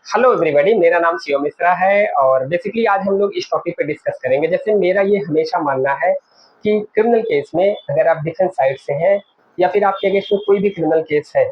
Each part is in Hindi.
हेलो एवरीबॉडी, मेरा नाम शिव मिश्रा है और बेसिकली आज हम लोग इस टॉपिक पे डिस्कस करेंगे। जैसे मेरा ये हमेशा मानना है कि क्रिमिनल केस में अगर आप डिफेंस साइड से हैं या फिर आपके अगेंस्ट में कोई भी क्रिमिनल केस है,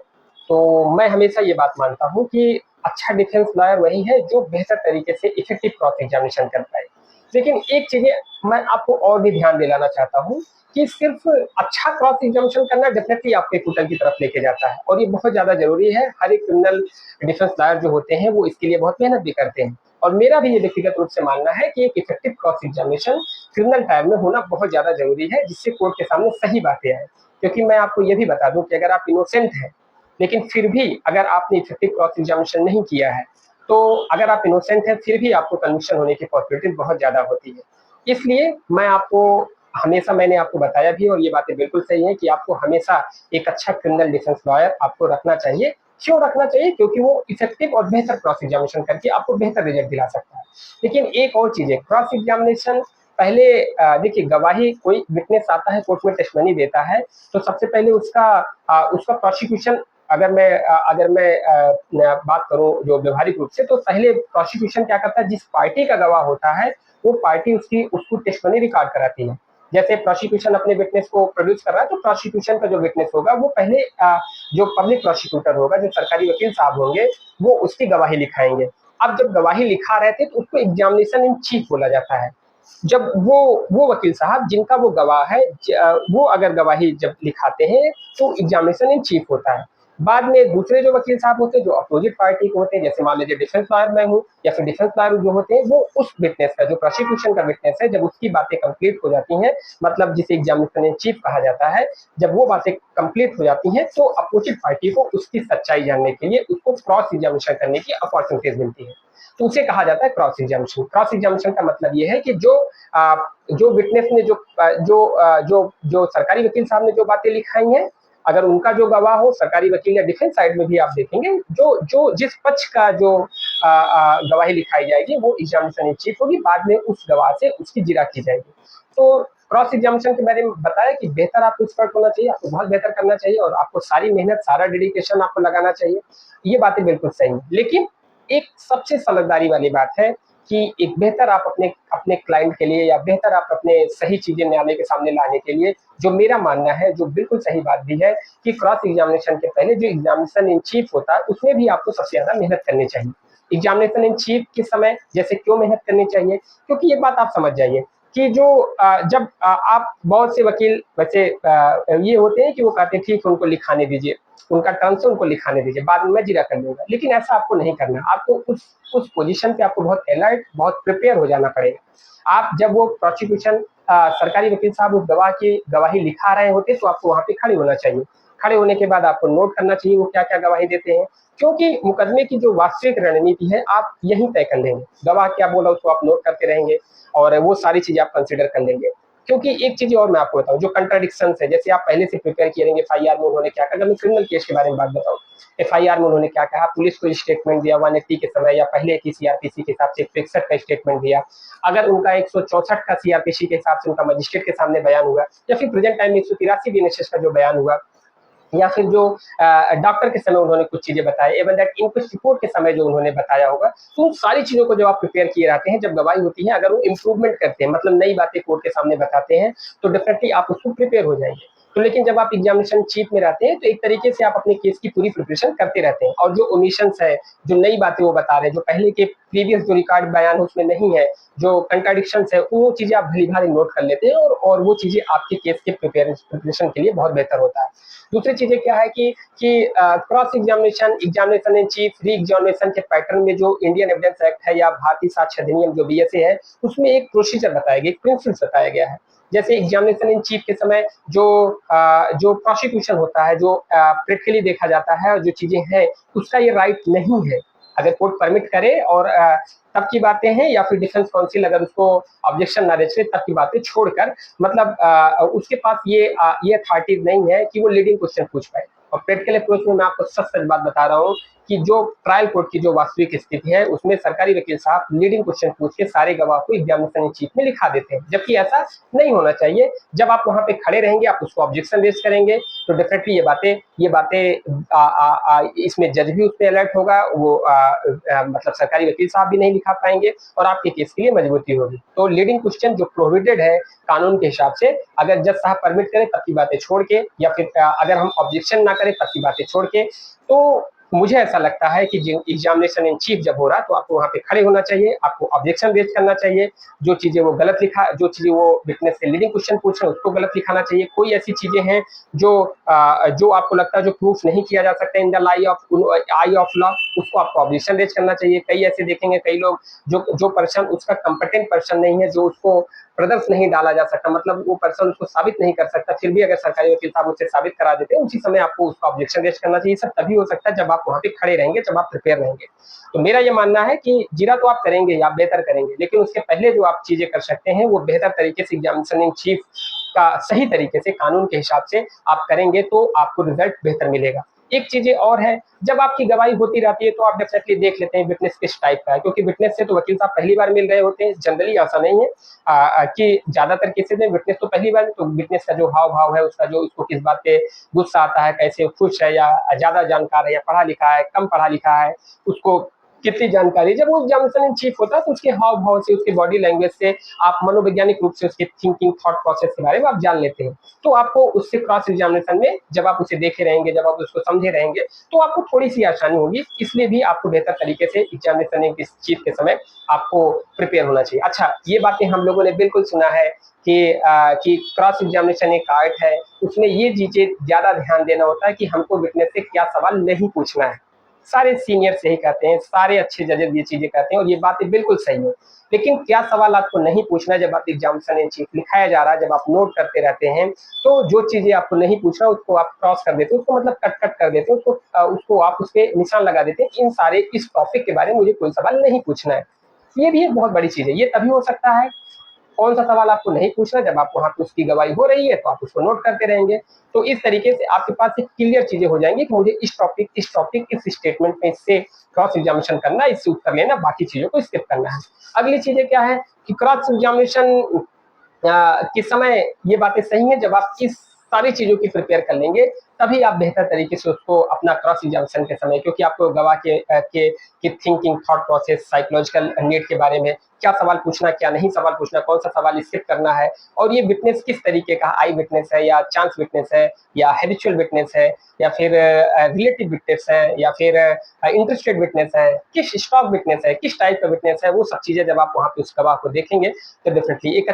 तो मैं हमेशा ये बात मानता हूँ कि अच्छा डिफेंस लॉयर वही है जो बेहतर तरीके से इफेक्टिव क्रॉस एग्जामिनेशन कर पाए। लेकिन एक चीज़ मैं आपको और भी ध्यान दिलाना चाहता हूँ कि सिर्फ अच्छा क्रॉस एग्जामिनेशन करना डेफिनेटली आपको एक होटल की तरफ लेके जाता है और ये बहुत ज़्यादा ज़रूरी है। हर एक क्रिमिनल डिफेंस लॉयर जो होते हैं वो इसके लिए बहुत मेहनत भी करते हैं और मेरा भी ये व्यक्तिगत रूप से मानना है कि एक effective cross examination criminal time में होना बहुत ज़्यादा ज़रूरी है, जिससे कोर्ट के सामने सही बातें आए। क्योंकि मैं आपको ये भी बता दूं कि अगर आप इनोसेंट हैं लेकिन फिर भी अगर आपने इफेक्टिव क्रॉस एग्जामिनेशन नहीं किया है, तो अगर आप इनोसेंट हैं फिर भी आपको कन्विक्शन होने की पॉसिबिलिटी बहुत ज़्यादा होती है। इसलिए मैं आपको हमेशा मैंने आपको बताया भी और ये बातें बिल्कुल सही है कि आपको हमेशा एक अच्छा क्रिमिनल डिफेंस लॉयर आपको रखना चाहिए। क्यों रखना चाहिए? क्योंकि वो इफेक्टिव और बेहतर क्रॉस एग्जामिनेशन करके आपको बेहतर रिजल्ट दिला सकता है। लेकिन एक और चीज़ है, क्रॉस एग्जामिनेशन पहले देखिए, गवाही कोई विटनेस आता है कोर्ट में टेस्टिमनी देता है, तो सबसे पहले उसका प्रोसिक्यूशन, अगर मैं बात करूं जो व्यवहारिक रूप से, तो पहले प्रोसिक्यूशन क्या करता है, जिस पार्टी का गवाह होता है वो पार्टी उसकी उसको टेस्टिमनी रिकॉर्ड कराती है। जैसे प्रोसिक्यूशन अपने विटनेस को प्रोड्यूस कर रहा है, तो प्रोसिक्यूशन का जो विटनेस होगा वो पहले जो पब्लिक प्रोसिक्यूटर होगा, जो सरकारी वकील साहब होंगे, वो उसकी गवाही लिखाएंगे। अब जब गवाही लिखा रहे थे तो उसको एग्जामिनेशन इन चीफ बोला जाता है। जब वो वकील साहब जिनका वो गवाह है, वो अगर गवाही जब लिखाते हैं तो एग्जामिनेशन इन चीफ होता है। बाद में दूसरे जो वकील साहब होते हैं जो अपोजिट पार्टी के होते हैं, जैसे मान लीजिए डिफेंस लॉयर मैं हूँ या फिर डिफेंस लॉयर जो होते हैं, वो उस विटनेस का, जो प्रोसिक्यूशन का विटनेस है, जब उसकी बातें कंप्लीट हो जाती हैं, मतलब जिसे एग्जामिनेशन इन चीफ कहा जाता है, जब वो बातें कंप्लीट हो जाती हैं तो अपोजिट पार्टी को उसकी सच्चाई जानने के लिए उसको क्रॉस एग्जामिनेशन करने की अपॉर्चुनिटीज मिलती है। तो उसे कहा जाता है क्रॉस एग्जामिनेशन। क्रॉस एग्जामिनेशन का मतलब ये है कि जो विटनेस ने जो सरकारी वकील साहब ने जो बातें लिखाई हैं, अगर उनका जो गवाह हो, सरकारी वकील या डिफेंस साइड में भी आप देखेंगे, जो जो जिस पक्ष का जो गवाही लिखाई जाएगी वो एग्जामिनेशन इन चीफ होगी। बाद में उस गवाह से उसकी जिरा की जाएगी। तो क्रॉस एग्जामिनेशन के बारे में बताया कि बेहतर आपको एक्सपर्ट होना चाहिए, आपको बहुत बेहतर करना चाहिए और आपको सारी मेहनत, सारा डेडिकेशन आपको लगाना चाहिए। ये बातें बिल्कुल सही है, लेकिन एक सबसे समझदारी वाली बात है कि एक बेहतर आप अपने अपने क्लाइंट के लिए या बेहतर आप अपने सही चीजें न्यायालय के सामने लाने के लिए, जो मेरा मानना है, जो बिल्कुल सही बात भी है, कि क्रॉस एग्जामिनेशन के पहले जो एग्जामिनेशन इन चीफ होता है उसमें भी आपको सबसे ज्यादा मेहनत करनी चाहिए। एग्जामिनेशन इन चीफ के समय जैसे क्यों मेहनत करनी चाहिए, क्योंकि ये बात आप समझ जाइए कि जब आप बहुत से वकील वैसे ये होते हैं कि वो कहते हैं ठीक है उनको लिखाने दीजिए, उनका टर्म से उनको लिखाने दीजिए, बाद में मैं जिरा कर लूंगा। लेकिन ऐसा आपको नहीं करना। आपको उस पोजीशन पे आपको बहुत अलर्ट, बहुत प्रिपेयर हो जाना पड़ेगा। आप जब वो प्रोसिक्यूशन सरकारी वकील साहब उस गवाह की गवाही लिखा रहे होते तो आपको वहां पे खड़े होना चाहिए। खड़े होने के बाद आपको नोट करना चाहिए वो क्या क्या गवाही देते हैं, क्योंकि मुकदमे की जो वास्तविक रणनीति है आप यहीं तय कर लेंगे। गवाह क्या बोला उसको आप नोट करते रहेंगे और वो सारी चीजें आप कंसिडर कर लेंगे। क्योंकि एक चीज और मैं आपको बताऊं, जो कंट्राडिक्शन है, जैसे आप पहले से प्रिपेयर किए रहेंगे एफआईआर में उन्होंने क्या कहा। अगर मैं क्रिमिनल केस के बारे में बात बताऊं, एफआईआर में उन्होंने क्या कहा, पुलिस को स्टेटमेंट दिया 180 के समय या पहले की सीआरपीसी के हिसाब से 161 का स्टेटमेंट दिया। अगर उनका 164 का सीआरपीसी के हिसाब से उनका मजिस्ट्रेट के सामने बयान हुआ, या फिर प्रेजेंट टाइम में 183 बीएनएसएस का जो बयान हुआ, या फिर जो डॉक्टर के समय उन्होंने कुछ चीजें बताई, एवं दैट इनक्वेस्ट रिपोर्ट के समय जो उन्होंने बताया होगा, तो उन सारी चीजों को जब आप प्रिपेयर किए रहते हैं, जब गवाही होती है, अगर वो इंप्रूवमेंट करते हैं, मतलब नई बातें कोर्ट के सामने बताते हैं, तो डेफिनेटली आप उसको प्रिपेयर हो जाएंगे। तो लेकिन जब आप एग्जामिनेशन चीफ में रहते हैं तो एक तरीके से आप अपने केस की पूरी प्रिपरेशन करते रहते हैं, और जो ओमिशंस है, जो नई बातें वो बता रहे हैं, जो पहले के प्रीवियस जो रिकॉर्ड बयान है उसमें नहीं है, जो कंट्राडिक्शंस है, वो चीजें आप भली भांति नोट कर लेते हैं और वो चीजें आपके केस के प्रिपरेशन के लिए बहुत बेहतर होता है। दूसरी चीजें क्या है कि cross examination, examination in chief, re examination के पैटर्न में जो इंडियन एविडेंस एक्ट है या भारतीय साक्ष्य अधिनियम जो बीएसए है, उसमें एक प्रोसीजर बताया गया, एक प्रिंसिपल बताया गया है। जैसे एग्जामिनेशन इन चीफ के समय जो प्रोसिक्यूशन होता है, जो प्रैक्टिकली देखा जाता है और जो चीजें हैं, उसका ये राइट नहीं है। अगर कोर्ट परमिट करे और तब की बातें हैं, या फिर डिफेंस काउंसिल अगर उसको ऑब्जेक्शन ना रचे तब की बातें छोड़कर, मतलब उसके पास ये अथॉरिटी नहीं है कि वो लीडिंग क्वेश्चन पूछ पाए। और प्रैक्टिकल अप्रोच में मैं आपको सच-सच बात बता रहा हूँ कि जो ट्रायल कोर्ट की जो वास्तविक स्थिति है, उसमें सरकारी वकील साहब लीडिंग क्वेश्चन पूछ के सारे गवाह को एग्जामिनेशन इन चीफ में लिखा देते हैं, जबकि ऐसा नहीं होना चाहिए। जब आप वहाँ पे खड़े रहेंगे, आप उसको ऑब्जेक्शन रेज़ करेंगे, तो डेफिनिटली ये बातें इसमें जज भी उस पे अलर्ट होगा, वो मतलब सरकारी वकील साहब भी नहीं लिखा पाएँगे और आपके केस के लिए मजबूती होगी। तो लीडिंग क्वेश्चन जो प्रोहिबिटेड है कानून के हिसाब से, अगर जज साहब परमिट करें तब की बातें छोड़ के, या फिर अगर हम ऑब्जेक्शन ना करें तब की बातें छोड़ के, तो मुझे ऐसा लगता है कि एग्जामिनेशन इन चीफ जब हो रहा है तो आपको वहाँ पे खड़े होना चाहिए, आपको ऑब्जेक्शन रेज करना चाहिए, जो चीजें वो गलत लिखा, जो चीजें वो विटनेस से लीडिंग क्वेश्चन पूछ रहे हैं उसको गलत लिखाना चाहिए। कोई ऐसी चीजें हैं जो आपको लगता है जो प्रूफ नहीं किया जा सकता in the I of law, उसको आपको ऑब्जेक्शन रेज करना चाहिए। कई ऐसे देखेंगे, कई लोग जो पर्सन उसका कंपेटेंट पर्सन नहीं है, जो उसको प्रदर्श नहीं डाला जा सकता, मतलब वो पर्सन उसको साबित नहीं कर सकता, फिर भी अगर सरकारी वकील साहब उससे साबित करा देते हैं, उसी समय आपको उसका ऑब्जेक्शन रेज करना चाहिए। सब तभी हो सकता है जब आप वहाँ पे खड़े रहेंगे, जब आप प्रिपेयर रहेंगे। तो मेरा ये मानना है कि जीरा तो आप करेंगे, आप बेहतर करेंगे, लेकिन उसके पहले जो आप चीजें कर सकते हैं वो बेहतर तरीके से एग्जामिनेशन इन चीफ का सही तरीके से कानून के हिसाब से आप करेंगे तो आपको रिजल्ट बेहतर मिलेगा। एक चीजें और है, जब आपकी गवाही होती रहती है तो आप डेफिनेटली देख लेते हैं विटनेस किस टाइप का है, क्योंकि विटनेस से तो वकील साहब पहली बार मिल रहे होते हैं, जनरली ऐसा नहीं है कि ज्यादातर केसेस में विटनेस तो पहली बार, तो विटनेस का जो हाव भाव है, उसका जो उसको किस बात पे गुस्सा आता है, कैसे खुश है या ज्यादा जानकार है या पढ़ा लिखा है, कम पढ़ा लिखा है, उसको कितनी जानकारी, जब वो एग्जामिनेशन इन चीफ होता है तो उसके हाव भाव से, उसके बॉडी लैंग्वेज से आप मनोवैज्ञानिक रूप से उसके थिंकिंग थॉट प्रोसेस के बारे में आप जान लेते हैं। तो आपको उससे क्रॉस एग्जामिनेशन में जब आप उसे देखे रहेंगे, जब आप उसको समझे रहेंगे, तो आपको थोड़ी सी आसानी होगी। इसलिए भी आपको बेहतर तरीके से एग्जामिनेशन इस चीज के समय आपको प्रिपेयर होना चाहिए। अच्छा, ये बातें हम लोगों ने बिल्कुल सुना है कि क्रॉस एग्जामिनेशन एक आर्ट है, उसमें ये चीजें ज्यादा ध्यान देना होता है कि हमको विटनेस से क्या सवाल नहीं पूछना है। सारे सीनियर्स यही कहते हैं, सारे अच्छे जजेस ये चीजें कहते हैं और ये बातें बिल्कुल सही है। लेकिन क्या सवाल आपको नहीं पूछना है, जब आप एग्जामिनेशन इन चीफ लिखाया जा रहा है, जब आप नोट करते रहते हैं, तो जो चीजें आपको नहीं पूछना उसको आप क्रॉस कर देते हो, उसको मतलब कट कर देते हो, उसको आप उसके निशान लगा देते हैं, इन सारे इस टॉपिक के बारे में मुझे कोई सवाल नहीं पूछना है। ये भी एक बहुत बड़ी चीज है। ये तभी हो सकता है, कौन सा सवाल आपको नहीं पूछना, जब आप वहाँ पे उसकी गवाही हो रही है तो आप उसको नोट करते रहेंगे। तो इस तरीके से आपके पास एक क्लियर चीजें हो जाएंगी कि मुझे इस टॉपिक इस स्टेटमेंट में इससे क्रॉस एग्जामिनेशन करना, इससे उत्तर लेना, बाकी चीजों को स्किप करना है। अगली चीजें क्या है कि क्रॉस एग्जामिनेशन किस समय ये बातें सही हैं, जब आप इस सारी चीज़ों की प्रिपेयर कर लेंगे, तभी आप बेहतर तरीके से उसको अपना क्रॉस एग्जामिनेशन के समय, क्योंकि आपको गवाह की thinking, thought process, psychological need के बारे में क्या सवाल पूछना, क्या नहीं सवाल पूछना, कौन सा सवाल स्किप करना है, और ये विटनेस किस तरीके का आई विटनेस है या चांस विटनेस है या हैबिचुअल विटनेस है या फिर रिलेटिव विटनेस है या फिर इंटरेस्टेड विटनेस है, किस स्टॉक विटनेस है, किस टाइप का विटनेस है, वो सब चीज़ें जब आप वहाँ पे उस गवाह को देखेंगे तो डेफिनेटली एक